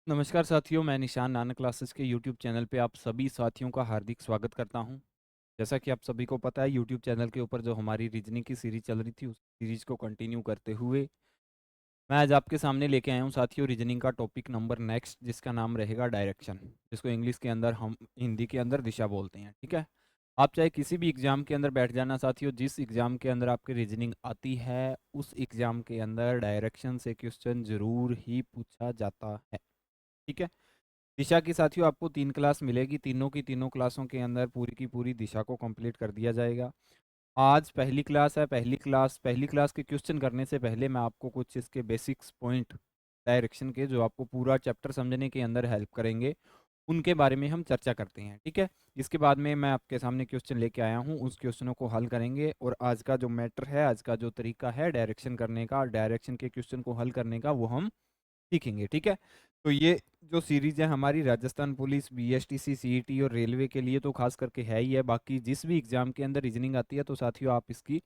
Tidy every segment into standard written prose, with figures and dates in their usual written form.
नमस्कार साथियों, मैं निशान नानक क्लासेस के यूट्यूब चैनल पे आप सभी साथियों का हार्दिक स्वागत करता हूं। जैसा कि आप सभी को पता है, यूट्यूब चैनल के ऊपर जो हमारी रीजनिंग की सीरीज चल रही थी, उस सीरीज को कंटिन्यू करते हुए मैं आज आपके सामने लेके आया हूं साथियों रीजनिंग का टॉपिक नंबर नेक्स्ट, जिसका नाम रहेगा डायरेक्शन, जिसको इंग्लिश के अंदर हम हिंदी के अंदर दिशा बोलते हैं। ठीक है, आप चाहे किसी भी एग्जाम के अंदर बैठ जाना साथियों, जिस एग्जाम के अंदर आपकी रीजनिंग आती है उस एग्जाम के अंदर डायरेक्शन से क्वेश्चन जरूर ही पूछा जाता है। ठीक है, दिशा की साथियों आपको 3 क्लास मिलेगी, तीनों की तीनों क्लासों के अंदर पूरी की पूरी दिशा को कंप्लीट कर दिया जाएगा। आज पहली क्लास है। पहली क्लास के क्वेश्चन करने से पहले मैं आपको कुछ इसके बेसिक्स पॉइंट डायरेक्शन के, जो आपको पूरा चैप्टर समझने के अंदर हेल्प करेंगे, उनके बारे में हम चर्चा करते हैं। ठीक है, इसके बाद में मैं आपके सामने क्वेश्चन लेके आया हूँ, उस क्वेश्चनों को हल करेंगे और आज का जो मैटर है, आज का जो तरीका है डायरेक्शन करने का, डायरेक्शन के क्वेश्चन को हल करने का, वो हम सीखेंगे। ठीक है, तो ये जो सीरीज है हमारी राजस्थान पुलिस, बीएसटीसी, सीईटी और रेलवे के लिए तो खास करके है ही है। बाकी जिस भी एग्जाम के अंदर रीजनिंग आती है तो साथियों आप इसकी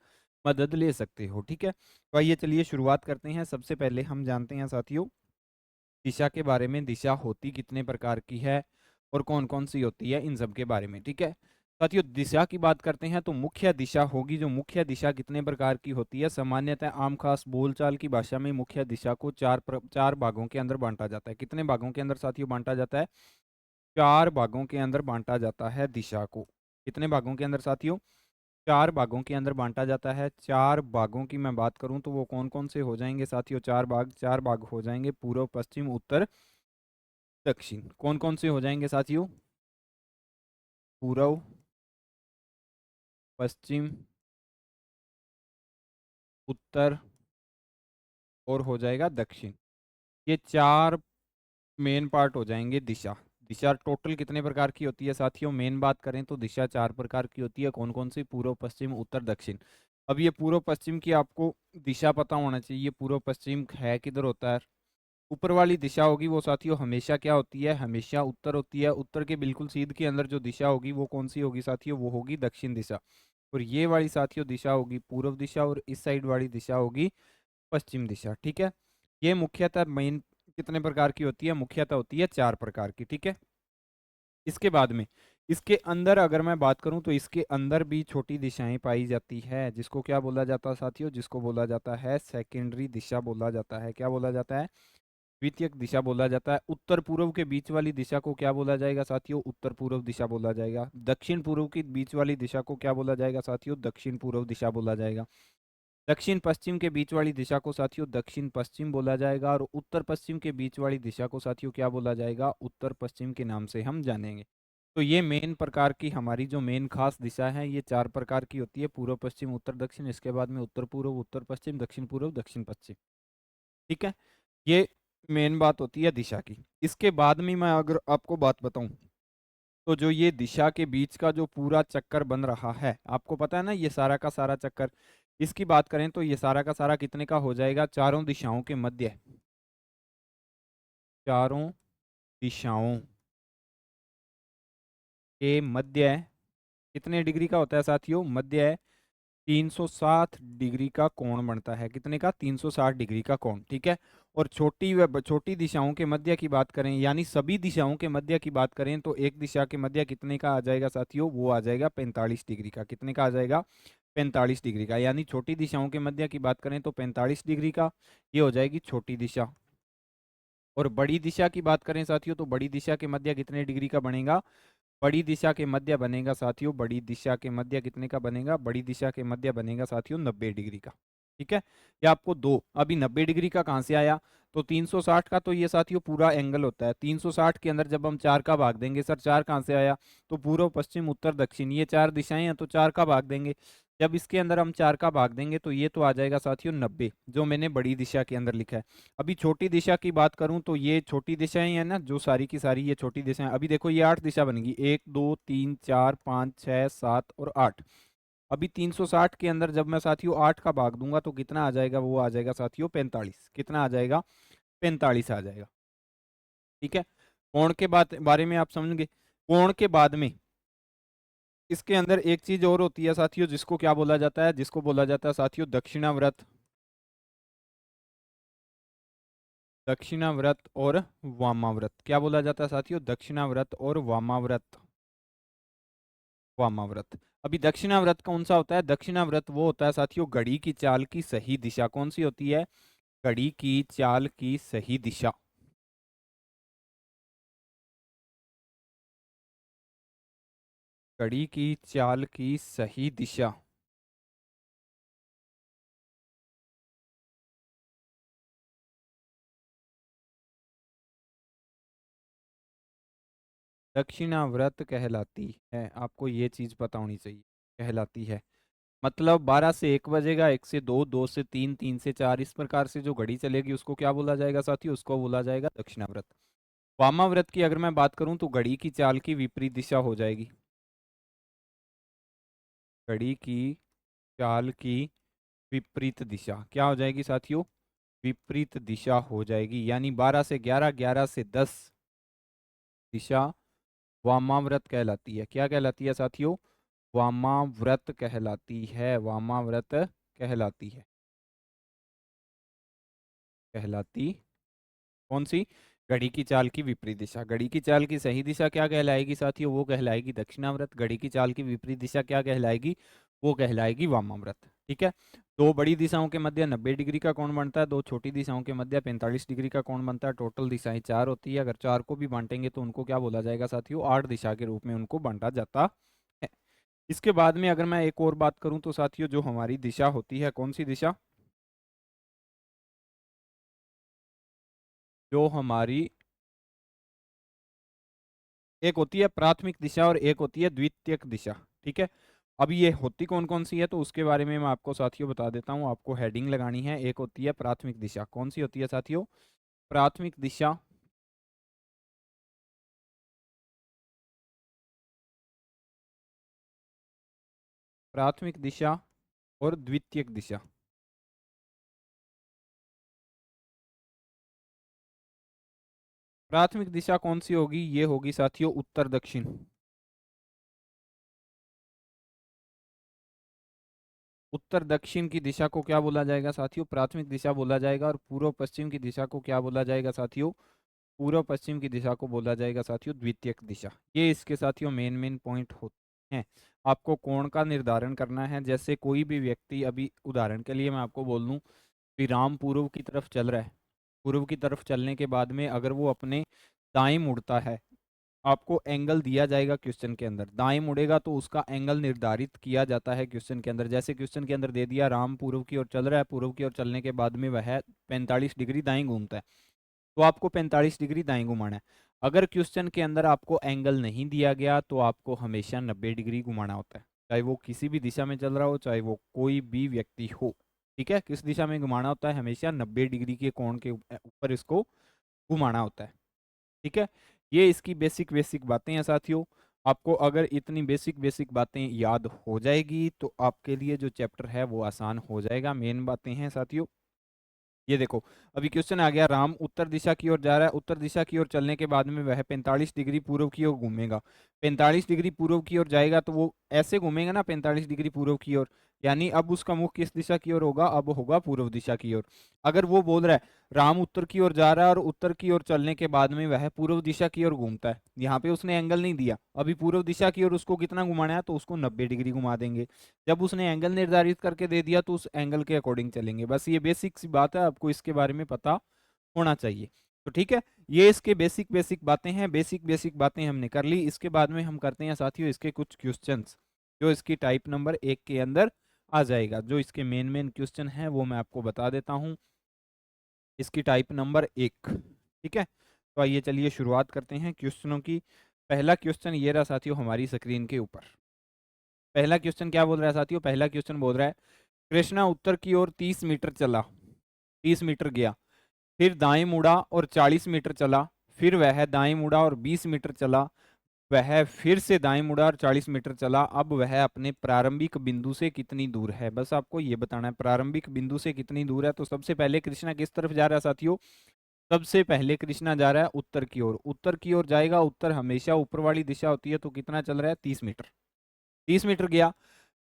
मदद ले सकते हो। ठीक है, तो आइए चलिए शुरुआत करते हैं। सबसे पहले हम जानते हैं साथियों दिशा के बारे में। दिशा होती कितने प्रकार की है और कौन कौन सी होती है, इन सब के बारे में। ठीक है साथियों, दिशा की बात करते हैं तो मुख्य दिशा होगी। जो मुख्य दिशा कितने प्रकार की होती है, सामान्यतः आम खास बोलचाल की भाषा में मुख्य दिशा को चार भागों के अंदर बांटा जाता है। कितने भागों के अंदर साथियों बांटा जाता है? 4 भागों के अंदर बांटा जाता है दिशा को। कितने भागों के अंदर साथियों? 4 भागों के अंदर बांटा जाता है। 4 भागों की मैं बात करूं तो वो कौन कौन से हो जाएंगे साथियों? 4 भाग हो जाएंगे पूर्व, पश्चिम, उत्तर, दक्षिण। कौन कौन से हो जाएंगे साथियों? पूर्व, पश्चिम, उत्तर और हो जाएगा दक्षिण। ये 4 मेन पार्ट हो जाएंगे दिशा। दिशा टोटल कितने प्रकार की होती है साथियों? मेन बात करें तो दिशा 4 प्रकार की होती है। कौन कौन सी? पूर्व, पश्चिम, उत्तर, दक्षिण। अब ये पूर्व पश्चिम की आपको दिशा पता होना चाहिए। पूर्व पश्चिम है किधर होता है? ऊपर वाली दिशा होगी वो साथियों हमेशा क्या होती है? हमेशा उत्तर होती है। उत्तर के बिल्कुल सीध के अंदर जो दिशा होगी वो कौन सी होगी साथियों? वो होगी दक्षिण दिशा। और ये वाली साथियों दिशा होगी पूर्व दिशा, और इस साइड वाली दिशा होगी पश्चिम दिशा। ठीक है, ये मुख्यतः मेन कितने प्रकार की होती है? मुख्यतः होती है 4 प्रकार की। ठीक है, इसके बाद में इसके अंदर अगर मैं बात करूं तो इसके अंदर भी छोटी दिशाएं पाई जाती है, जिसको क्या बोला जाता है साथियों? जिसको बोला जाता है सेकेंडरी दिशा बोला जाता है। क्या बोला जाता है? द्वितीयक दिशा बोला जाता है। उत्तर पूर्व के बीच वाली दिशा को क्या बोला जाएगा साथियों? उत्तर पूर्व दिशा बोला जाएगा। दक्षिण पूर्व के बीच वाली दिशा को क्या बोला जाएगा साथियों? दक्षिण पूर्व दिशा बोला जाएगा। दक्षिण पश्चिम के बीच वाली दिशा को साथियों दक्षिण पश्चिम बोला जाएगा, और उत्तर पश्चिम के बीच वाली दिशा को साथियों क्या बोला जाएगा? उत्तर पश्चिम के नाम से हम जानेंगे। तो ये मेन प्रकार की हमारी जो मेन खास दिशा है, ये 4 प्रकार की होती है। पूर्व, पश्चिम, उत्तर, दक्षिण। इसके बाद में उत्तर पूर्व, उत्तर पश्चिम, दक्षिण पूर्व, दक्षिण पश्चिम। ठीक है, ये मेन बात होती है दिशा की। इसके बाद में मैं अगर आपको बात बताऊं तो जो ये दिशा के बीच का जो पूरा चक्कर बन रहा है, आपको पता है ना, ये सारा का सारा चक्कर, इसकी बात करें तो ये सारा का सारा कितने का हो जाएगा? चारों दिशाओं के मध्य, चारों दिशाओं के मध्य कितने डिग्री का होता है साथियों? मध्य 360 डिग्री का कोण बनता है। कितने का? 360 डिग्री का कोण। ठीक है, और छोटी दिशाओं के मध्य की बात करें, यानी सभी दिशाओं के मध्य की बात करें, तो एक दिशा के मध्य कितने का आ जाएगा साथियों? वो आ जाएगा 45 डिग्री का। कितने का आ जाएगा? 45 डिग्री का। यानी छोटी दिशाओं के मध्य की बात करें तो 45 डिग्री का, ये हो जाएगी छोटी दिशा। और बड़ी दिशा की बात करें साथियों तो बड़ी दिशा के मध्य कितने डिग्री का बनेगा? बड़ी दिशा के मध्य बनेगा साथियों, बड़ी दिशा के मध्य कितने का बनेगा? बड़ी दिशा के मध्य बनेगा साथियों 90 डिग्री का। ठीक है, ये आपको दो, अभी 90 डिग्री का कहाँ से आया? तो 360 का तो ये साथियों पूरा एंगल होता है। 360 के अंदर जब हम 4 का भाग देंगे, सर 4 कहाँ से आया? तो पूर्व, पश्चिम, उत्तर, दक्षिण, ये 4 दिशाएं हैं तो 4 का भाग देंगे। जब इसके अंदर हम 4 का भाग देंगे तो ये तो आ जाएगा साथियों 90, जो मैंने बड़ी दिशा के अंदर लिखा है। अभी छोटी दिशा की बात करूं तो ये छोटी दिशाएं हैं ना, जो सारी की सारी ये छोटी दिशाएं। अभी देखो ये 8 दिशा बनेगी, 1 2 3 4 5 6 7 और 8। अभी 360 के अंदर जब मैं साथियों 8 का भाग दूंगा तो कितना आ जाएगा? वो आ जाएगा साथियों 45। कितना आ जाएगा? 45 आ जाएगा। ठीक है, कोण के बारे में आप समझ गए। कोण के बाद में इसके अंदर एक चीज और होती है साथियों, जिसको क्या बोला जाता है? जिसको बोला जाता है साथियों दक्षिणावर्त। दक्षिणाव्रत और वामाव्रत क्या बोला जाता है साथियों? दक्षिणाव्रत और वामाव्रत। वामाव्रत। अभी दक्षिणाव्रत कौन सा होता है? दक्षिणाव्रत वो होता है साथियों, घड़ी की चाल की सही दिशा। कौन सी होती है? घड़ी की चाल की सही दिशा। घड़ी की चाल की सही दिशा। दक्षिणाव्रत कहलाती है, आपको ये चीज पता होनी चाहिए। कहलाती है मतलब 12 से 1 बजेगा, 1 से 2, 2 से 3, 3 से 4, इस प्रकार से जो घड़ी चलेगी उसको क्या बोला जाएगा साथियों? उसको बोला जाएगा दक्षिणाव्रत। वामाव्रत की अगर मैं बात करूं तो घड़ी की चाल की विपरीत दिशा हो जाएगी। घड़ी की चाल की विपरीत दिशा क्या हो जाएगी साथियों? विपरीत दिशा हो जाएगी, यानी 12 से 11, 11 से 10 दिशा वामाव्रत कहलाती है। क्या कहलाती है साथियों? वामाव्रत कहलाती है। वामाव्रत कहलाती है। कहलाती कौन सी? घड़ी की चाल की विपरीत दिशा। घड़ी की चाल की सही दिशा क्या कहलाएगी साथियों? वो कहलाएगी दक्षिणाव्रत। घड़ी की चाल की विपरीत दिशा क्या कहलाएगी? वो कहलाएगी वामाव्रत। ठीक है। दो बड़ी दिशाओं के मध्य 90 डिग्री का कोण बनता है, दो छोटी दिशाओं के मध्य 45 डिग्री का कोण बनता है। टोटल दिशाएं 4 होती है। अगर 4 को भी बांटेंगे तो उनको क्या बोला जाएगा साथियों? 8 दिशा के रूप में उनको बांटा जाता है। इसके बाद में अगर मैं एक और बात करूं तो साथियों, जो हमारी दिशा होती है, कौन सी दिशा? जो हमारी एक होती है प्राथमिक दिशा और एक होती है द्वितीयक दिशा। ठीक है। अब ये होती कौन कौन सी है तो उसके बारे में मैं आपको साथियों बता देता हूँ। आपको हेडिंग लगानी है। एक होती है प्राथमिक दिशा। कौन सी होती है साथियों? प्राथमिक दिशा। प्राथमिक दिशा और द्वितीयक दिशा। प्राथमिक दिशा कौन सी होगी? ये होगी साथियों उत्तर दक्षिण। उत्तर दक्षिण की दिशा को क्या बोला जाएगा साथियों? प्राथमिक दिशा बोला जाएगा। और पूर्व पश्चिम की दिशा को क्या बोला जाएगा साथियों? पूर्व पश्चिम की दिशा को बोला जाएगा साथियों द्वितीयक दिशा। ये इसके साथियों मेन मेन पॉइंट होते हैं। आपको कोण का निर्धारण करना है। जैसे कोई भी व्यक्ति, अभी उदाहरण के लिए मैं आपको बोल दूं, विराम पूर्व की तरफ चल रहा है। पूर्व की तरफ चलने के बाद में अगर वो अपने दाएं मुड़ता है, आपको एंगल दिया जाएगा क्वेश्चन के अंदर। दाएं मुड़ेगा तो उसका एंगल निर्धारित किया जाता है क्वेश्चन के अंदर। जैसे क्वेश्चन के अंदर दे दिया राम पूर्व की ओर चल रहा है, पूर्व की ओर चलने के बाद में वह 45 डिग्री दाएं घूमता है, तो आपको 45 डिग्री दाएं घुमाना है। अगर क्वेश्चन के अंदर आपको एंगल नहीं दिया गया तो आपको हमेशा 90 डिग्री घुमाना होता है, चाहे वो किसी भी दिशा में चल रहा हो, चाहे वो कोई भी व्यक्ति हो। ठीक है। किस दिशा में घुमाना होता है? हमेशा 90 डिग्री के कोण के ऊपर इसको घुमाना होता है। ठीक है। ये इसकी बेसिक बेसिक बातें हैं साथियों। आपको अगर इतनी बेसिक बेसिक बातें याद हो जाएगी तो आपके लिए जो चैप्टर है वो आसान हो जाएगा। मेन बातें हैं साथियों। ये देखो, अभी क्वेश्चन आ गया, राम उत्तर दिशा की ओर जा रहा है। उत्तर दिशा की ओर चलने के बाद में वह 45 डिग्री पूर्व की ओर घूमेगा। 45 डिग्री पूर्व की ओर जाएगा तो वो ऐसे घूमेगा ना 45 डिग्री पूर्व की ओर, यानी अब उसका मुख किस दिशा की ओर होगा? अब होगा पूर्व दिशा की ओर। अगर वो बोल रहा है राम उत्तर की ओर जा रहा है और उत्तर की ओर चलने के बाद में वह पूर्व दिशा की ओर घूमता है, यहाँ पे उसने एंगल नहीं दिया, अभी पूर्व दिशा की ओर उसको कितना घुमाना है? तो उसको 90 डिग्री घुमा देंगे। जब उसने एंगल निर्धारित करके दे दिया तो उस एंगल के अकॉर्डिंग चलेंगे। बस ये बेसिक सी बात है, आपको इसके बारे में पता होना चाहिए। तो ठीक है, ये इसके बेसिक बेसिक बातें हैं। बेसिक बेसिक बातें हमने कर ली। इसके बाद में हम करते हैं साथियों इसके कुछ क्वेश्चंस, जो इसकी टाइप नंबर 1 के अंदर आ जाएगा। जो इसके मेन मेन क्वेश्चन हैं वो मैं आपको बता देता हूँ। इसकी टाइप नंबर 1। ठीक है। तो आइए चलिए शुरुआत करते हैं क्वेश्चनों की। पहला क्वेश्चन ये रहा साथियों हमारी स्क्रीन के ऊपर। पहला क्वेश्चन क्या बोल रहा है साथियों? पहला क्वेश्चन बोल रहा है कृष्णा उत्तर की ओर 30 मीटर चला, 30 मीटर गया, फिर दाएं मुड़ा और 40 मीटर चला, फिर वह दाएं मुड़ा और 20 मीटर चला, वह फिर से दाएं मुड़ा और 40 मीटर चला। अब वह अपने प्रारंभिक बिंदु से कितनी दूर है? बस आपको ये बताना है प्रारंभिक बिंदु से कितनी दूर है। तो सबसे पहले कृष्णा किस तरफ जा रहा है साथियों? सबसे पहले कृष्णा जा रहा है उत्तर की ओर। उत्तर की ओर जाएगा, उत्तर हमेशा ऊपर वाली दिशा होती है, तो कितना चल रहा है? 30 मीटर। 30 मीटर गया,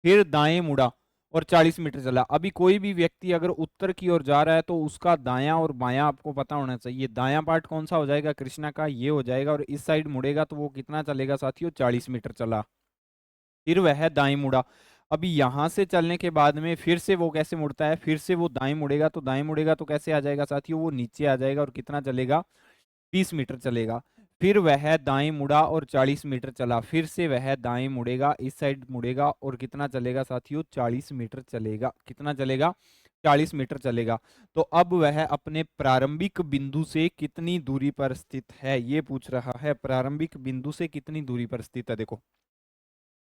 फिर दाएं मुड़ा और 40 मीटर चला। अभी कोई भी व्यक्ति अगर उत्तर की ओर जा रहा है तो उसका दायां और बायां आपको पता होना चाहिए। दायां पार्ट कौन सा हो जाएगा कृष्णा का, ये हो जाएगा। और इस साइड मुड़ेगा तो वो कितना चलेगा साथियों, 40 मीटर चला। फिर वह दाएं मुड़ा। अभी यहां से चलने के बाद में फिर से वो कैसे मुड़ता है, फिर से वो दाएं मुड़ेगा। तो दाएं मुड़ेगा तो कैसे आ जाएगा साथियों, वो नीचे आ जाएगा और कितना चलेगा, 20 मीटर चलेगा। फिर वह दाएं मुड़ा और 40 मीटर चला। फिर से वह दाएं मुड़ेगा, इस साइड मुड़ेगा और कितना चलेगा साथियों, 40 मीटर चलेगा। कितना चलेगा, 40 मीटर चलेगा। तो अब वह अपने प्रारंभिक बिंदु से कितनी दूरी पर स्थित है, ये पूछ रहा है। प्रारंभिक बिंदु से कितनी दूरी पर स्थित है। देखो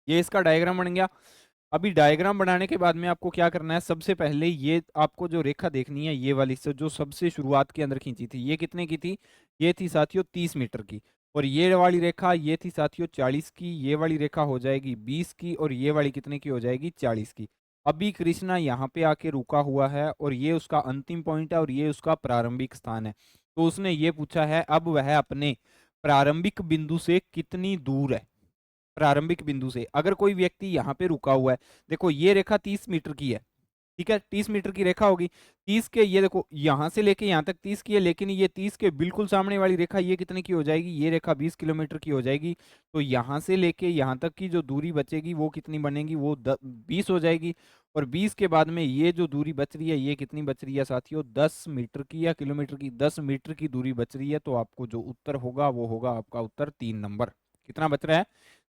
ये इसका डायग्राम बन गया। अभी डायग्राम बनाने के बाद में आपको क्या करना है, सबसे पहले ये आपको जो रेखा देखनी है, ये वाली से जो सबसे शुरुआत के अंदर खींची थी, ये कितने की थी, ये थी साथियों 30 मीटर की। और ये वाली रेखा ये थी साथियों 40 की। ये वाली रेखा हो जाएगी 20 की और ये वाली कितने की हो जाएगी, 40 की। अभी कृष्णा यहाँ पे आके रुका हुआ है और ये उसका अंतिम पॉइंट है और ये उसका प्रारंभिक स्थान है। तो उसने ये पूछा है अब वह अपने प्रारंभिक बिंदु से कितनी दूर है। प्रारंभिक बिंदु से अगर कोई व्यक्ति यहाँ पे रुका हुआ है, देखो ये रेखा 30 मीटर की है, ठीक है, 30 मीटर की रेखा होगी। 30 के, ये देखो यहाँ से लेके यहाँ तक 30 की है, लेकिन ये 30 के बिल्कुल सामने वाली रेखा ये कितने की हो जाएगी, ये रेखा 20 किलोमीटर की हो जाएगी। तो यहाँ से लेके यहाँ तक की जो दूरी बचेगी वो कितनी बनेगी, वो 20 हो जाएगी। और 20 के बाद में ये जो दूरी बच रही है ये कितनी बच रही है साथियों, 10 मीटर की या किलोमीटर की, 10 मीटर की दूरी बच रही है। तो आपको जो उत्तर होगा वो होगा आपका उत्तर 3 नंबर। कितना बच रहा है,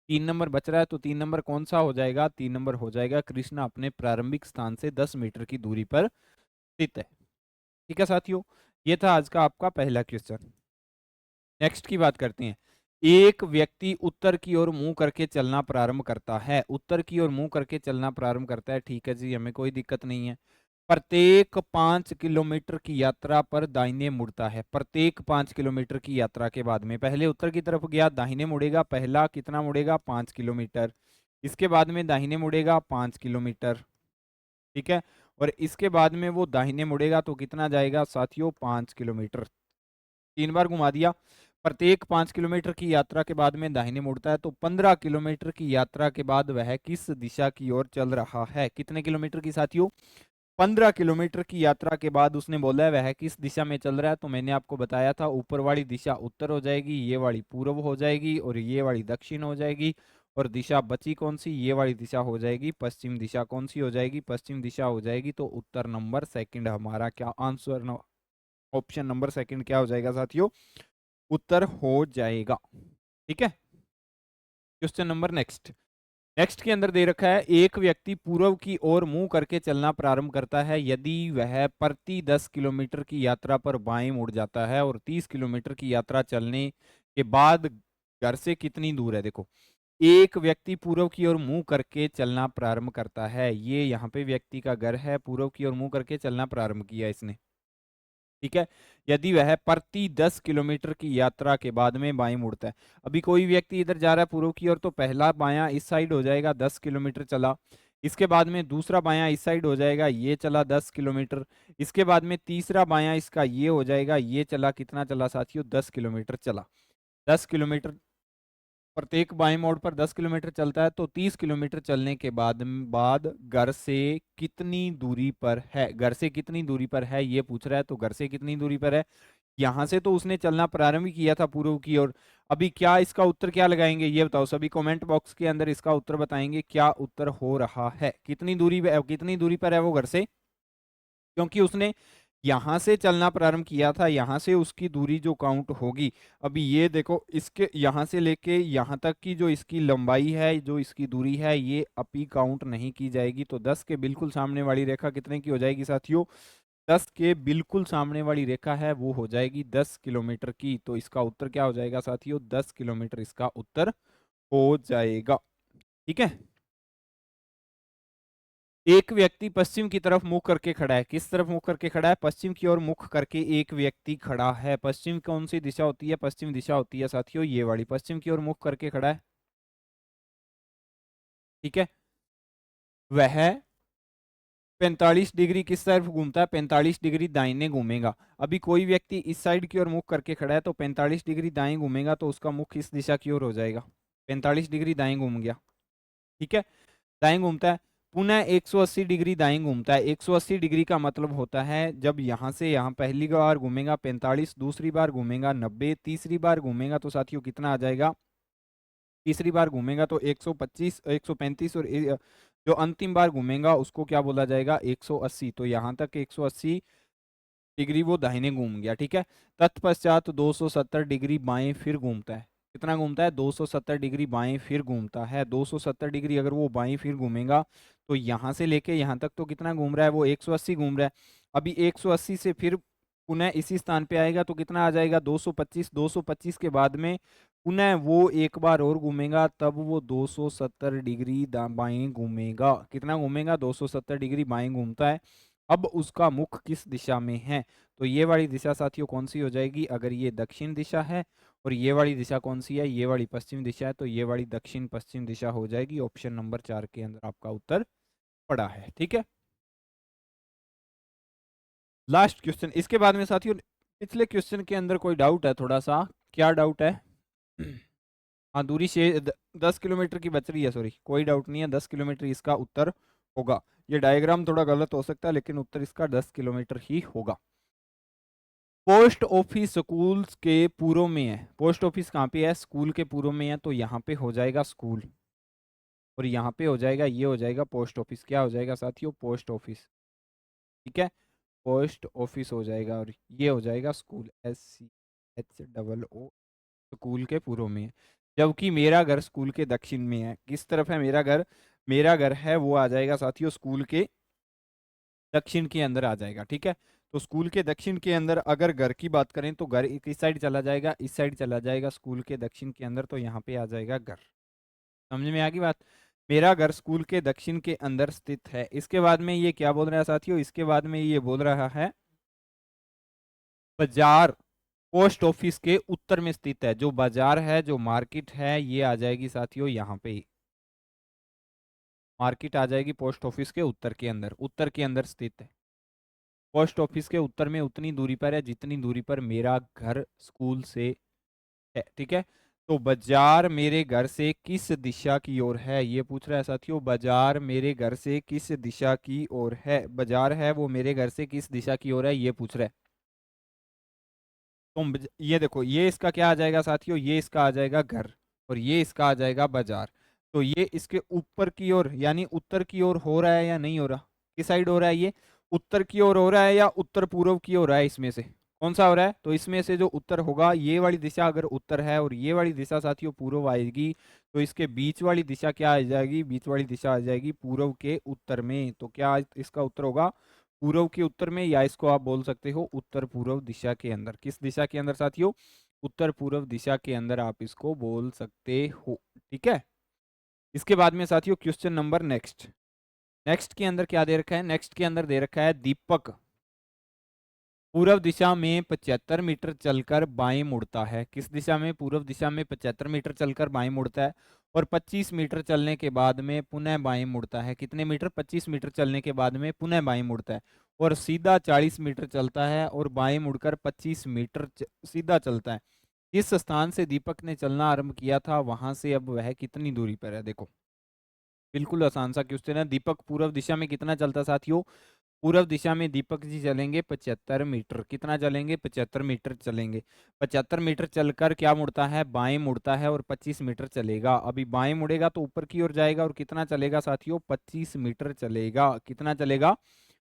3 नंबर बच रहा है। तो 3 नंबर कौन सा हो जाएगा, 3 नंबर हो जाएगा कृष्णा अपने प्रारंभिक स्थान से 10 मीटर की दूरी पर स्थित है। ठीक है साथियों, ये था आज का आपका पहला क्वेश्चन। नेक्स्ट की बात करते हैं। एक व्यक्ति उत्तर की ओर मुंह करके चलना प्रारंभ करता है। उत्तर की ओर मुंह करके चलना प्रारंभ करता है, ठीक है जी, हमें कोई दिक्कत नहीं है। प्रत्येक 5 किलोमीटर की यात्रा पर दाहिने मुड़ता है। प्रत्येक 5 किलोमीटर की यात्रा के बाद में पहले उत्तर की तरफ गया, दाहिने मुड़ेगा, पहला कितना मुड़ेगा, 5 किलोमीटर। इसके बाद में दाहिने मुड़ेगा 5 किलोमीटर, ठीक है। और इसके बाद में वो दाहिने मुड़ेगा तो कितना जाएगा साथियों, 5 किलोमीटर। 3 बार घुमा दिया। प्रत्येक 5 किलोमीटर की यात्रा के बाद में दाहिने मुड़ता है। तो 15 किलोमीटर की यात्रा के बाद वह किस दिशा की ओर चल रहा है। कितने किलोमीटर की साथियों, 15 किलोमीटर की यात्रा के बाद उसने बोला है वह किस दिशा में चल रहा है। तो मैंने आपको बताया था ऊपर वाली दिशा उत्तर हो जाएगी, ये वाली पूर्व हो जाएगी और ये वाली दक्षिण हो जाएगी। और दिशा बची कौन सी, ये वाली दिशा हो जाएगी पश्चिम दिशा। कौन सी हो जाएगी, पश्चिम दिशा हो जाएगी। तो उत्तर नंबर सेकंड हमारा क्या आंसर, ऑप्शन नंबर सेकंड क्या हो जाएगा साथियों, उत्तर हो जाएगा। ठीक है, क्वेश्चन नंबर नेक्स्ट। नेक्स्ट के अंदर दे रखा है एक व्यक्ति पूर्व की ओर मुंह करके चलना प्रारंभ करता है यदि वह प्रति 10 किलोमीटर की यात्रा पर बाएं मुड़ जाता है और 30 किलोमीटर की यात्रा चलने के बाद घर से कितनी दूर है। देखो एक व्यक्ति पूर्व की ओर मुंह करके चलना प्रारंभ करता है, ये यहाँ पे व्यक्ति का घर है, पूर्व की ओर मुंह करके चलना प्रारंभ किया इसने, ठीक है। यदि वह प्रति 10 किलोमीटर की यात्रा के बाद में बाएं मुड़ता है। अभी कोई व्यक्ति इधर जा रहा है पूर्व की ओर, तो पहला बायां इस साइड हो जाएगा 10 किलोमीटर चला। इसके बाद में दूसरा बायां इस साइड हो जाएगा, ये चला 10 किलोमीटर। इसके बाद में तीसरा बायां इसका ये हो जाएगा, ये चला कितना चला साथियों, 10 किलोमीटर चला। 10 किलोमीटर, प्रत्येक बाएं मोड़ पर 10 किलोमीटर चलता है। तो 30 किलोमीटर चलने के बाद घर से कितनी दूरी पर है, घर से कितनी दूरी पर है ये पूछ रहा है। तो घर से कितनी दूरी पर है, यहां से तो उसने चलना प्रारंभ किया था पूर्व की ओर। अभी क्या इसका उत्तर क्या लगाएंगे ये बताओ, सभी कमेंट बॉक्स के अंदर इसका उत्तर बताएंगे क्या उत्तर हो रहा है। कितनी दूरी पर है वो घर से, क्योंकि उसने यहां से चलना प्रारंभ किया था, यहां से उसकी दूरी जो काउंट होगी। अभी ये देखो इसके यहां से लेके यहां तक की जो इसकी लंबाई है, जो इसकी दूरी है, ये अपी काउंट नहीं की जाएगी। तो 10 के बिल्कुल सामने वाली रेखा कितने की हो जाएगी साथियों, 10 के बिल्कुल सामने वाली रेखा है वो हो जाएगी 10 किलोमीटर की। तो इसका उत्तर क्या हो जाएगा साथियों, 10 किलोमीटर इसका उत्तर हो जाएगा। ठीक है, एक व्यक्ति पश्चिम की तरफ मुख करके खड़ा है। किस तरफ मुख करके खड़ा है, पश्चिम की ओर मुख करके एक व्यक्ति खड़ा है। पश्चिम कौन सी दिशा होती है, पश्चिम दिशा होती है साथियों ये वाली, पश्चिम की ओर मुख करके खड़ा है, ठीक है। वह 45 डिग्री किस तरफ घूमता है, 45 डिग्री दाहिने घूमेगा। अभी कोई व्यक्ति इस साइड की ओर मुख करके खड़ा है, तो 45 डिग्री दाएं घूमेगा तो उसका मुख इस दिशा की ओर हो जाएगा, 45 डिग्री दाएं घूम गया, ठीक है, दाएं घूमता है। पुनः 180 डिग्री दाएं घूमता है। 180 डिग्री का मतलब होता है जब यहाँ से यहाँ पहली बार घूमेगा 45, दूसरी बार घूमेगा 90, तीसरी बार घूमेगा तो साथियों कितना आ जाएगा, तीसरी बार घूमेगा तो 125, 135 और जो अंतिम बार घूमेगा उसको क्या बोला जाएगा, 180। तो यहाँ तक 180 डिग्री वो दाहिने घूम गया, ठीक है। तत्पश्चात 270 डिग्री बाएं फिर घूमता है। कितना घूमता है, 270 डिग्री बाएं फिर घूमता है। 270 डिग्री अगर वो बाएं फिर घूमेगा तो यहाँ से लेके यहाँ तक तो कितना घूम रहा है, वो 180 घूम रहा है। अभी 180 से फिर पुनः इसी स्थान पे आएगा तो कितना आ जाएगा, 225। 225 के बाद में पुनः वो एक बार और घूमेगा, तब वो 270 डिग्री बाएं घूमेगा। कितना घूमेगा, 270 डिग्री बाएं घूमता है। अब उसका मुख किस दिशा में है, तो ये वाली दिशा साथियों कौन सी हो जाएगी, अगर ये दक्षिण दिशा है और ये वाली दिशा कौन सी है, ये वाली पश्चिम दिशा है, तो ये वाली दक्षिण पश्चिम दिशा हो जाएगी। ऑप्शन नंबर 4 के अंदर आपका उत्तर पड़ा है, ठीक है। लास्ट क्वेश्चन, इसके बाद में साथियों पिछले क्वेश्चन के अंदर कोई डाउट है थोड़ा सा, क्या डाउट है? हाँ, दूरी 10 किलोमीटर की बच रही है, सॉरी कोई डाउट नहीं है, 10 किलोमीटर इसका उत्तर होगा। ये डायग्राम थोड़ा गलत हो सकता है लेकिन उत्तर इसका 10 किलोमीटर ही होगा। पोस्ट ऑफिस स्कूल के पूर्व में है। पोस्ट ऑफिस कहाँ पे है, स्कूल के पूर्व में है, तो यहाँ पे हो जाएगा स्कूल और यहाँ पे हो जाएगा, ये हो जाएगा पोस्ट ऑफिस। क्या हो जाएगा साथियों, पोस्ट ऑफिस, ठीक है। पोस्ट ऑफिस हो जाएगा और ये हो जाएगा स्कूल, SCHOO, स्कूल के पूर्व में है। जबकि मेरा घर स्कूल के दक्षिण में है। किस तरफ है मेरा घर, मेरा घर है वो आ जाएगा साथियों स्कूल के दक्षिण के अंदर आ जाएगा, ठीक है। तो स्कूल के दक्षिण के अंदर अगर घर की बात करें तो घर किस साइड चला जाएगा, इस साइड चला जाएगा स्कूल के दक्षिण के अंदर, तो यहाँ पे आ जाएगा घर। समझ में आ गई बात, मेरा घर स्कूल के दक्षिण के अंदर स्थित है। इसके बाद में ये क्या बोल रहा है साथियों, इसके बाद में ये बोल रहा है बाजार पोस्ट ऑफिस के उत्तर में स्थित है। जो बाजार है, जो मार्केट है, ये आ जाएगी साथियों यहाँ पे, मार्केट आ जाएगी पोस्ट ऑफिस के उत्तर के अंदर, उत्तर के अंदर स्थित है। पोस्ट ऑफिस के उत्तर में उतनी दूरी पर है जितनी दूरी पर मेरा घर स्कूल से है, ठीक है। तो बाजार मेरे घर से किस दिशा की ओर है, ये पूछ रहा है साथियों, बाजार मेरे घर से किस दिशा की ओर है, बाजार है वो मेरे घर से किस दिशा की ओर है, ये पूछ रहा है। तो ये देखो, ये इसका क्या आ जाएगा साथियों, ये इसका आ जाएगा घर और ये इसका आ जाएगा बाजार। तो ये इसके ऊपर की ओर यानी उत्तर की ओर हो रहा है या नहीं हो रहा, किस साइड हो रहा है, ये उत्तर की ओर हो रहा है या उत्तर पूर्व की ओर है, इसमें से कौन सा हो रहा है, तो इसमें से जो उत्तर होगा, ये वाली दिशा अगर उत्तर है और ये वाली दिशा साथियों पूर्व आएगी, तो इसके बीच वाली दिशा क्या आ जाएगी, बीच वाली दिशा आ जाएगी पूर्व के उत्तर में। तो क्या इसका उत्तर होगा, पूर्व के उत्तर में, या इसको आप बोल सकते हो उत्तर पूर्व दिशा के अंदर। किस दिशा के अंदर साथियों, उत्तर पूर्व दिशा के अंदर आप इसको बोल सकते हो, ठीक है। इसके बाद में साथियों क्वेश्चन नंबर नेक्स्ट, नेक्स्ट के अंदर क्या दे रखा है, नेक्स्ट के अंदर दे रखा है दीपक पूर्व दिशा में 75 मीटर चलकर बाएं मुड़ता है। किस दिशा में, पूर्व दिशा में 75 मीटर चलकर बाएं मुड़ता है और 25 मीटर चलने के बाद में पुनः बाएं मुड़ता है। कितने मीटर, 25 मीटर चलने के बाद में पुनः बाएं मुड़ता है और सीधा 40 मीटर चलता है और बाएं मुड़कर 25 मीटर सीधा चलता है। जिस स्थान से दीपक ने चलना आरंभ किया था वहां से अब वह कितनी दूरी पर है। देखो बिल्कुल आसान सा क्वेश्चन है। दीपक पूर्व दिशा में कितना चलता साथियों, पूर्व दिशा में दीपक जी चलेंगे 75 मीटर, कितना चलेंगे, 75 मीटर चलेंगे। 75 मीटर चलकर क्या मुड़ता है, बाएं मुड़ता है और 25 मीटर चलेगा। अभी बाएं मुड़ेगा तो ऊपर की ओर जाएगा और कितना चलेगा साथियों, 25 मीटर चलेगा। कितना चलेगा,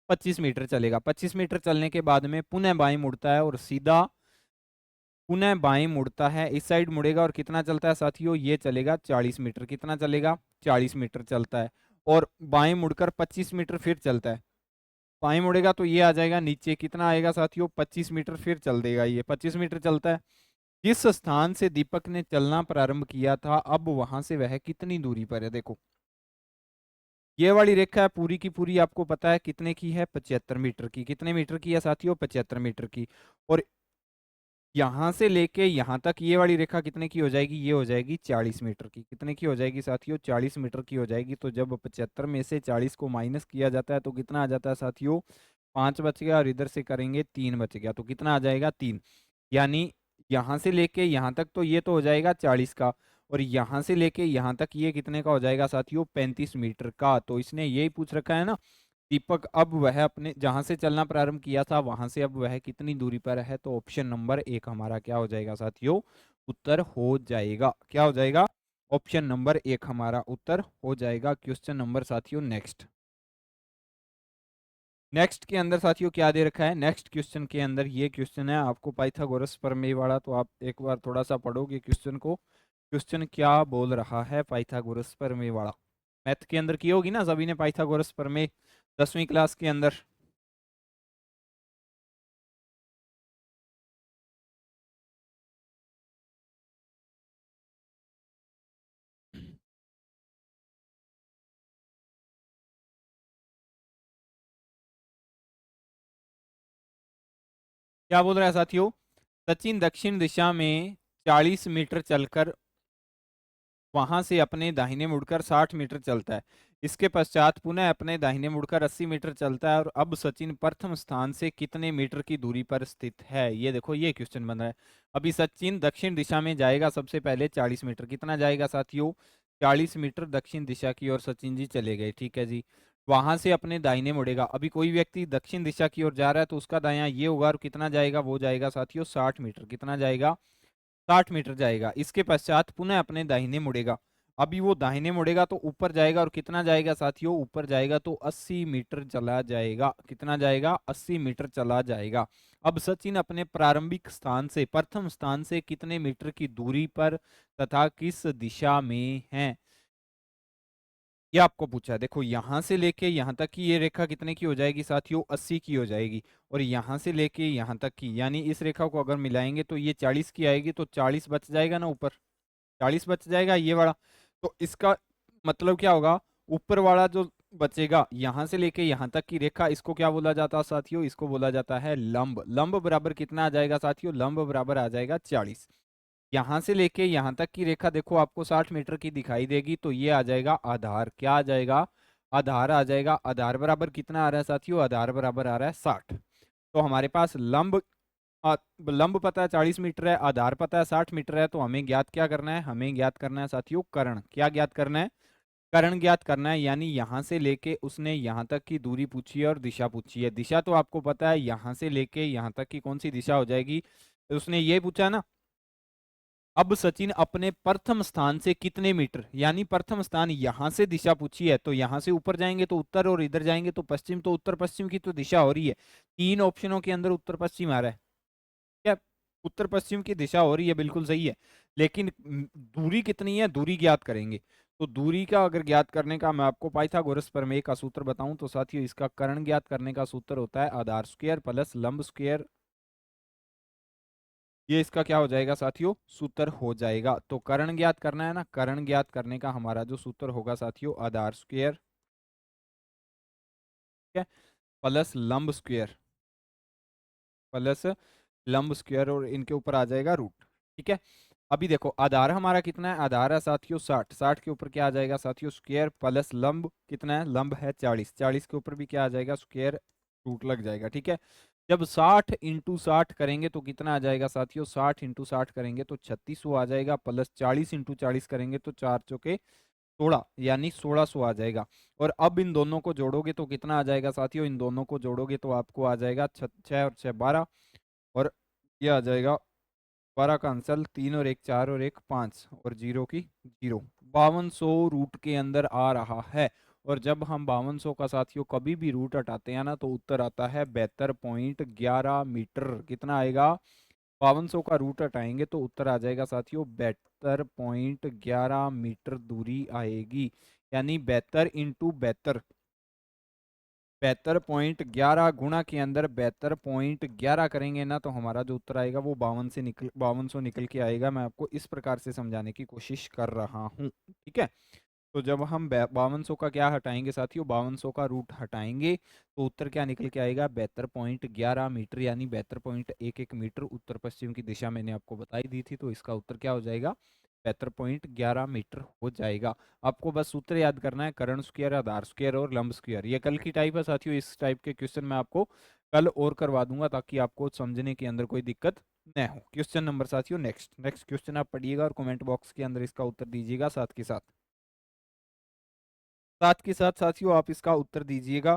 25 मीटर चलेगा। 25 मीटर चलने के बाद में पुनः बाएं मुड़ता है और सीधा पुनः बाएं मुड़ता है, इस साइड मुड़ेगा और कितना चलता है साथियों, ये चलेगा 40 मीटर। कितना चलेगा, 40 मीटर चलता है और बाएं मुड़कर 25 मीटर फिर चलता है। बाएं मुड़ेगा तो ये आ जाएगा नीचे, कितना आएगा साथियों, 25 मीटर फिर चल देगा, ये 25 मीटर चलता है। जिस स्थान से दीपक ने चलना प्रारंभ किया था अब वहां से वह कितनी दूरी पर है। देखो ये वाली रेखा है पूरी की पूरी आपको पता है कितने की है, 75 मीटर की। कितने मीटर की है साथियों, 75 मीटर की। और यहां से लेके यहां तक ये वाली रेखा कितने की हो जाएगी, ये हो जाएगी 40 मीटर की। कितने की हो जाएगी साथियों, 40 मीटर की हो जाएगी। तो जब 75 में से 40 को माइनस किया जाता है तो कितना आ जाता है साथियों, 5 बच गया और इधर से करेंगे 3 बच गया, तो कितना आ जाएगा 3। यानी यहां से लेके यहां तक तो ये तो हो जाएगा 40 का और यहाँ से लेके यहाँ तक ये कितने का हो जाएगा साथियों, 35 मीटर का। तो इसने यही पूछ रखा है ना, दीपक अब वह अपने जहां से चलना प्रारंभ किया था वहां से अब वह कितनी दूरी पर है। तो ऑप्शन नंबर एक हमारा क्या हो जाएगा साथियों, उत्तर हो जाएगा। क्या हो जाएगा, ऑप्शन नंबर एक हमारा उत्तर हो जाएगा। क्वेश्चन नंबर साथियों नेक्स्ट। नेक्स्ट के अंदर साथियों क्या दे रखा है, नेक्स्ट क्वेश्चन के अंदर ये क्वेश्चन है आपको पाइथागोरस प्रमेय वाला। तो आप एक बार थोड़ा सा पढ़ोगे क्वेश्चन को, क्वेश्चन क्या बोल रहा है पाइथागोरस प्रमेय वाला। मैथ के अंदर की होगी ना सभी ने पाइथागोरस प्रमेय 10वीं क्लास के अंदर। क्या बोल रहा है साथियों, सचिन दक्षिण दिशा में 40 मीटर चलकर वहां से अपने दाहिने मुड़कर 60 मीटर चलता है। इसके पश्चात पुनः अपने दाहिने मुड़कर 80 मीटर चलता है और अब सचिन प्रथम स्थान से कितने मीटर की दूरी पर स्थित है। ये देखो ये क्वेश्चन बन रहा है। अभी सचिन दक्षिण दिशा में जाएगा, सबसे पहले 40 मीटर, कितना जाएगा साथियों, 40 मीटर दक्षिण दिशा की ओर सचिन जी चले गए, ठीक है जी। वहां से अपने दाहिने मुड़ेगा, अभी कोई व्यक्ति दक्षिण दिशा की ओर जा रहा है तो उसका दायां ये होगा और कितना जाएगा, वो जाएगा साथियों 60 मीटर, कितना जाएगा 60 मीटर जाएगा। इसके पश्चात पुनः अपने दाहिने मुड़ेगा, अभी वो दाहिने मुड़ेगा तो ऊपर जाएगा और कितना जाएगा साथियों, ऊपर जाएगा तो 80 मीटर चला जाएगा, कितना जाएगा 80 मीटर चला जाएगा। अब सचिन अपने प्रारंभिक स्थान से प्रथम स्थान से कितने मीटर की दूरी पर तथा किस दिशा में है, ये आपको पूछा है। देखो यहां से लेके यहां तक की ये रेखा कितने की हो जाएगी साथियों, 80 की हो जाएगी। और यहां से लेके यहां तक की, यानी इस रेखा को अगर मिलाएंगे तो ये 40 की आएगी, तो 40 बच जाएगा ना ऊपर, 40 बच जाएगा ये वाला। तो इसका मतलब क्या होगा, ऊपर वाला जो बचेगा यहां से लेके यहां तक की रेखा, इसको क्या बोला जाता है साथियों, इसको बोला जाता है लंब। लंब बराबर कितना आ जाएगा साथियों, लंब बराबर आ जाएगा 40। यहां से लेके यहां तक की रेखा देखो आपको 60 मीटर की दिखाई देगी, तो ये आ जाएगा आधार। क्या आ जाएगा, आधार आ जाएगा। आधार बराबर कितना आ रहा है साथियों, आधार बराबर आ रहा है 60। तो हमारे पास लंब आ, लंब पता है 40 मीटर है, आधार पता है 60 मीटर है। तो हमें ज्ञात क्या करना है, हमें ज्ञात करना है साथियों कर्ण। क्या ज्ञात करना है, कर्ण ज्ञात करना है। यानी यहां से लेके उसने यहां तक की दूरी पूछी है और दिशा पूछी है। दिशा तो आपको पता है, यहां से लेके यहां तक की कौन सी दिशा हो जाएगी, तो उसने ये पूछा ना। अब सचिन अपने प्रथम स्थान से कितने मीटर, यानी प्रथम स्थान यहां से दिशा पूछी है, तो यहां से ऊपर जाएंगे तो उत्तर और इधर जाएंगे तो पश्चिम, तो उत्तर पश्चिम की तो दिशा हो रही है। तीन ऑप्शनों के अंदर उत्तर पश्चिम आ रहा है, क्या उत्तर पश्चिम की दिशा हो रही है, बिल्कुल सही है। लेकिन दूरी कितनी है, दूरी ज्ञात करेंगे। तो दूरी का अगर ज्ञात करने का मैं आपको पाइथागोरस प्रमेय का सूत्र बताऊं तो साथियों, इसका कर्ण ज्ञात करने का सूत्र होता है आधार स्क्वायर प्लस लंब स्क्वायर। ये इसका क्या हो जाएगा साथियों, सूत्र हो जाएगा। तो कर्ण ज्ञात करना है ना, कर्ण ज्ञात करने का हमारा जो सूत्र होगा साथियों, आधार स्क्वायर, ठीक है, प्लस लंब स्क्वायर, प्लस लंब स्क्वायर, और इनके ऊपर आ जाएगा रूट, ठीक है। अभी देखो आधार हमारा कितना है, आधार है साथियों 60, 60 के ऊपर क्या आ जाएगा साथियों, स्क्वायर, प्लस लंब कितना है, लंब है 40, 40 के ऊपर भी क्या आ जाएगा, स्क्वायर, रूट लग जाएगा, ठीक है। जब 60 इंटू 60 करेंगे तो कितना आ जाएगा साथियों, 60 इंटू 60 करेंगे तो 3600 आ जाएगा, प्लस 40 इंटू 40 करेंगे तो 4 चौके 16, यानी 1600 आ जाएगा। और अब इन दोनों को जोड़ोगे तो कितना आ जाएगा साथियों, इन दोनों को जोड़ोगे तो आपको आ जाएगा 6 और 6 12, और ये आ जाएगा 12 का आंसर 3 और 1 4 और 1 5 और जीरो की जीरो। 5200 रूट के अंदर आ रहा है। और जब हम 5200 का साथियों कभी भी रूट हटाते हैं ना तो उत्तर आता है 72.11 मीटर। कितना आएगा, 5200 का रूट हटाएंगे तो उत्तर आ जाएगा साथियों 72.11 मीटर दूरी आएगी। यानी 72 इंटू 72, 72.11 गुणा के अंदर 72.11 करेंगे ना तो हमारा जो उत्तर आएगा वो 5200 निकल के आएगा। मैं आपको इस प्रकार से समझाने की कोशिश कर रहा हूँ, ठीक है। तो जब हम 5200 का क्या हटाएंगे साथियों, 5200 का रूट हटाएंगे तो उत्तर क्या निकल के आएगा, 72.11 मीटर, यानी 72.11 मीटर उत्तर पश्चिम की दिशा मैंने आपको बताई दी थी। तो इसका उत्तर क्या हो जाएगा, 72.11 मीटर हो जाएगा। आपको बस सूत्र याद करना है, कर्ण स्क्वायर, आधार स्क्वायर और लंब स्क्वायर। ये कल की टाइप है साथियों, इस टाइप के क्वेश्चन मैं आपको कल और करवा दूंगा ताकि आपको समझने के अंदर कोई दिक्कत न हो। क्वेश्चन नंबर साथियों नेक्स्ट नेक्स्ट क्वेश्चन आप पढ़िएगा और कमेंट बॉक्स के अंदर इसका उत्तर दीजिएगा। साथ के साथ साथियों आप इसका उत्तर दीजिएगा।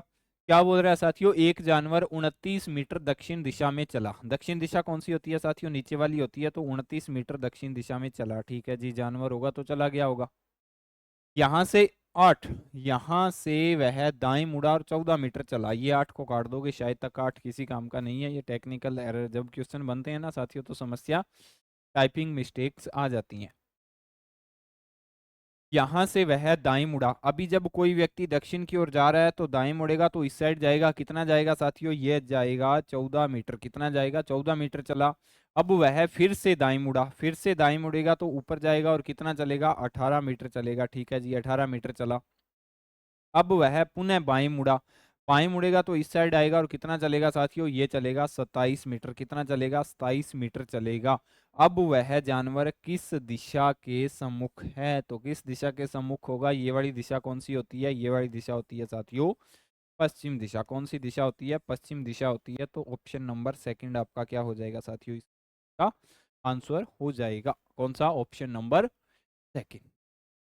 क्या बोल रहा है साथियों, एक जानवर 29 मीटर दक्षिण दिशा में चला। दक्षिण दिशा कौन सी होती है साथियों, नीचे वाली होती है। तो 29 मीटर दक्षिण दिशा में चला, ठीक है जी, जानवर होगा तो चला गया होगा। यहाँ से 8, यहाँ से वह दाएं मुड़ा और 14 मीटर चला। ये 8 को काट दोगे, शायद तक 8 किसी काम का नहीं है। ये टेक्निकल एरर, जब क्वेश्चन बनते हैं ना साथियों तो समस्या टाइपिंग मिस्टेक्स आ जाती हैं। यहां से वह दाएं मुड़ा। अभी जब कोई व्यक्ति दक्षिण की ओर जा रहा है तो दाएं मुड़ेगा तो इस साइड जाएगा। कितना जाएगा साथियों, ये जाएगा 14 मीटर। कितना जाएगा, 14 मीटर चला। अब वह फिर से दाएं मुड़ा, फिर से दाएं मुड़ेगा तो ऊपर जाएगा और कितना चलेगा, 18 मीटर चलेगा। ठीक है जी, 18 मीटर चला। अब वह पुनः बाएं मुड़ा, बाएं मुड़ेगा तो इस साइड आएगा और कितना चलेगा साथियों, ये चलेगा 27 मीटर। कितना चलेगा, 27 मीटर चलेगा। अब वह जानवर किस दिशा के सम्मुख है, तो किस दिशा के सम्मुख होगा, ये वाली दिशा कौन सी होती है, ये वाली दिशा होती है साथियों पश्चिम दिशा। कौन सी दिशा होती है, पश्चिम दिशा होती है। तो ऑप्शन नंबर सेकंड आपका क्या हो जाएगा साथियों, इसका आंसर हो जाएगा कौन सा, ऑप्शन नंबर सेकंड।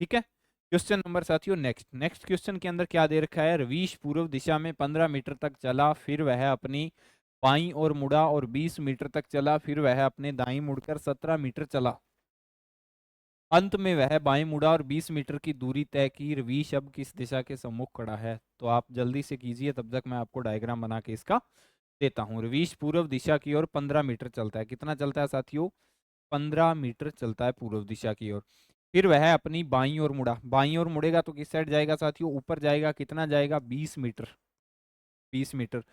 ठीक है। क्वेश्चन नंबर साथियों नेक्स्ट नेक्स्ट क्वेश्चन के अंदर क्या दे रखा है, रवीश पूर्व दिशा में 15 मीटर तक चला, फिर वह अपनी बाईं ओर मुड़ा और 20 मीटर तक चला, फिर वह अपने दाईं मुड़कर 17 मीटर चला। अंत में वह बाएं मुड़ा और 20 मीटर की दूरी तय की। रवीश अब किस दिशा के सम्मुख खड़ा है, तो आप जल्दी से कीजिए, तब तक मैं आपको डायग्राम बना के इसका देता हूँ। रवीश पूर्व दिशा की ओर 15 मीटर चलता है। कितना चलता है साथियों, 15 मीटर चलता है पूर्व दिशा की ओर। फिर वह अपनी बाईं ओर मुड़ा, बाईं ओर मुड़ेगा तो किस साइड जाएगा साथियों, ऊपर जाएगा। कितना जाएगा, 20 मीटर, 20 मीटर।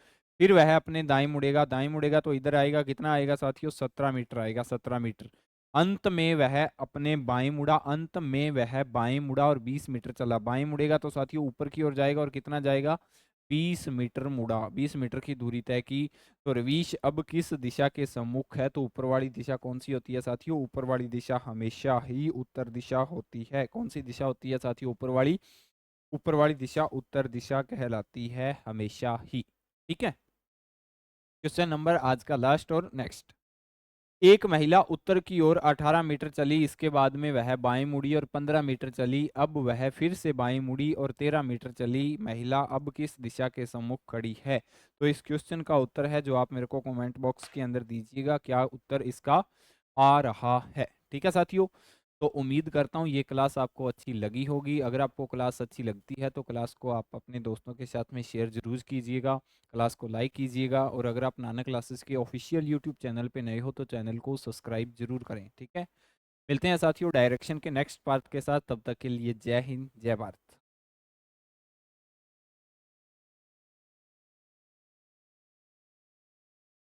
फिर वह अपने दाएं मुड़ेगा, दाएं मुड़ेगा तो इधर आएगा। कितना आएगा साथियों, 17 मीटर आएगा, 17 मीटर। अंत में वह अपने बाएं मुड़ा, अंत में वह बाएं मुड़ा और 20 मीटर चला। बाएं मुड़ेगा तो साथियों ऊपर की ओर जाएगा और कितना जाएगा, 20 मीटर मुड़ा, 20 मीटर की दूरी तय की। तो रवीश अब किस दिशा के सम्मुख है, तो ऊपर वाली दिशा कौन सी होती है साथियों, ऊपर वाली दिशा हमेशा ही उत्तर दिशा होती है। कौन सी दिशा होती है साथियों, ऊपर वाली, ऊपर वाली दिशा उत्तर दिशा कहलाती है हमेशा ही। ठीक है। क्वेश्चन नंबर आज का लास्ट और नेक्स्ट। एक महिला उत्तर की ओर 18 मीटर चली, इसके बाद में वह बाएं मुड़ी और 15 मीटर चली। अब वह फिर से बाएं मुड़ी और 13 मीटर चली। महिला अब किस दिशा के सम्मुख खड़ी है, तो इस क्वेश्चन का उत्तर है जो आप मेरे को कमेंट बॉक्स के अंदर दीजिएगा, क्या उत्तर इसका आ रहा है। ठीक है साथियों, तो उम्मीद करता हूँ ये क्लास आपको अच्छी लगी होगी। अगर आपको क्लास अच्छी लगती है तो क्लास को आप अपने दोस्तों के साथ में शेयर जरूर कीजिएगा, क्लास को लाइक कीजिएगा। और अगर आप नाना क्लासेस के ऑफिशियल यूट्यूब चैनल पे नए हो तो चैनल को सब्सक्राइब जरूर करें। ठीक है, मिलते हैं साथियों डायरेक्शन के नेक्स्ट पार्ट के साथ, तब तक के लिए जय हिंद जय भारत।